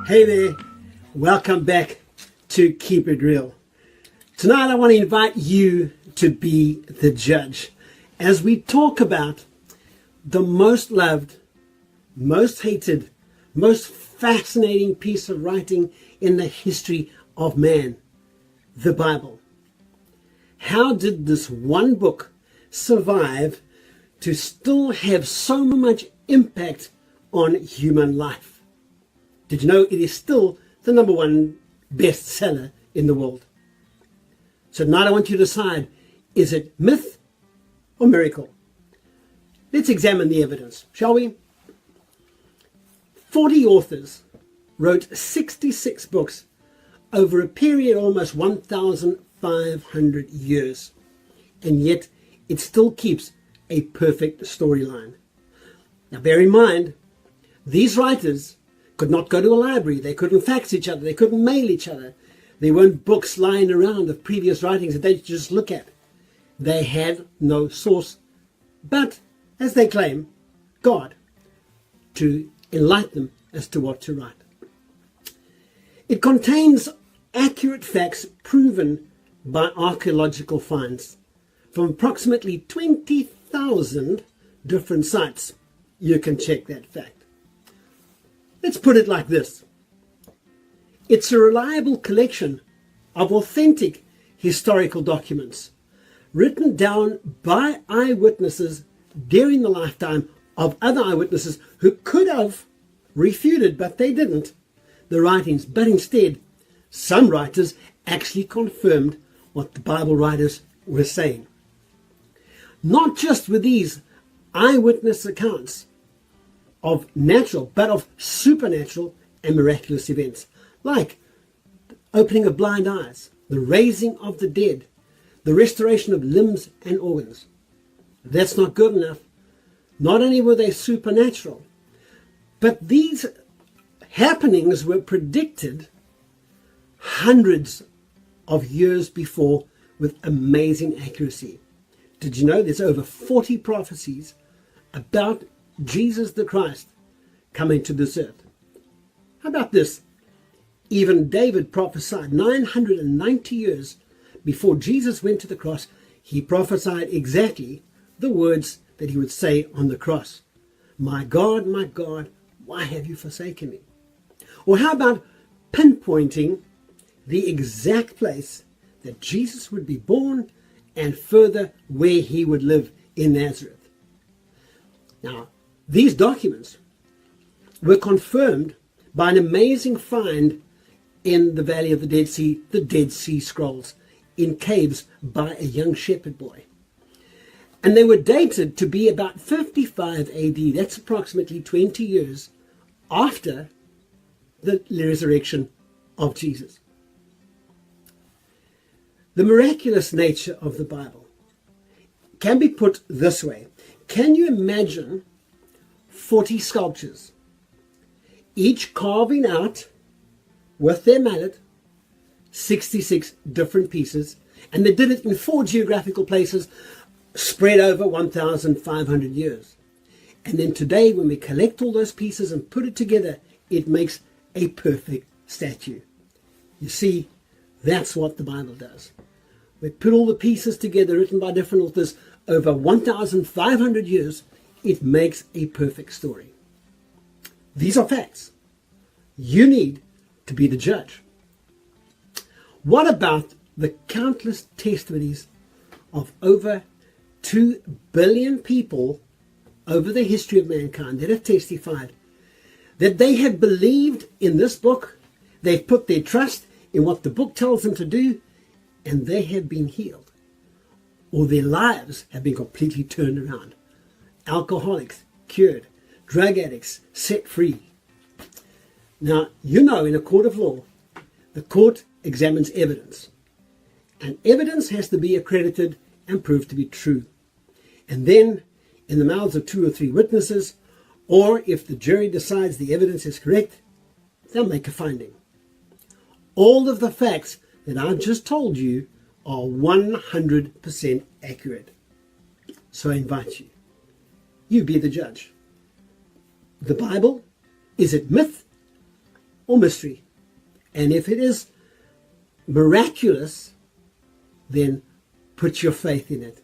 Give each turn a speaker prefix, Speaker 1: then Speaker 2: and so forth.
Speaker 1: Hey there, welcome back to Keep It Real. Tonight I want to invite you to be the judge as we talk about the most loved, most hated, most fascinating piece of writing in the history of man, the Bible. How did this one book survive to still have so much impact on human life? Did you know it is still the number one bestseller in the world? So tonight I want you to decide, is it myth or miracle? Let's examine the evidence, shall we? 40 authors wrote 66 books over a period of almost 1,500 years. And yet it still keeps a perfect storyline. Now bear in mind, these writers could not go to a library, they couldn't fax each other, they couldn't mail each other. There weren't books lying around of previous writings that they could just look at. They had no source, but, as they claim, God, to enlighten them as to what to write. It contains accurate facts proven by archaeological finds from approximately 20,000 different sites. You can check that fact. Let's put it like this. It's a reliable collection of authentic historical documents written down by eyewitnesses during the lifetime of other eyewitnesses who could have refuted, but they didn't, the writings. But instead, some writers actually confirmed what the Bible writers were saying. Not just with these eyewitness accounts of natural, but of supernatural and miraculous events, like the opening of blind eyes, the raising of the dead, the restoration of limbs and organs. That's not good enough. Not only were they supernatural, but these happenings were predicted hundreds of years before with amazing accuracy. Did you know there's over 40 prophecies about Jesus the Christ coming to this earth? How about this? Even David prophesied 990 years before Jesus went to the cross. He prophesied exactly the words that he would say on the cross. My God, why have you forsaken me? Or how about pinpointing the exact place that Jesus would be born and further where he would live in Nazareth? Now, these documents were confirmed by an amazing find in the Valley of the Dead Sea Scrolls, in caves by a young shepherd boy. And they were dated to be about 55 AD. That's approximately 20 years after the resurrection of Jesus. The miraculous nature of the Bible can be put this way. Can you imagine 40 sculptures, each carving out with their mallet 66 different pieces, and they did it in 4 geographical places spread over 1,500 years. And then today, when we collect all those pieces and put it together, it makes a perfect statue. You see, that's what the Bible does. We put all the pieces together, written by different authors over 1,500 years, it makes a perfect story. These are facts. You need to be the judge. What about the countless testimonies of over 2 billion people over the history of mankind that have testified that they have believed in this book, they've put their trust in what the book tells them to do, and they have been healed, or their lives have been completely turned around. Alcoholics cured, drug addicts set free. Now, you know, in a court of law, the court examines evidence, and evidence has to be accredited and proved to be true. And then, in the mouths of 2 or 3 witnesses, or if the jury decides the evidence is correct, they'll make a finding. All of the facts that I've just told you are 100% accurate. So I invite you. You be the judge. The Bible, is it myth or mystery. And if it is miraculous, then put your faith in it.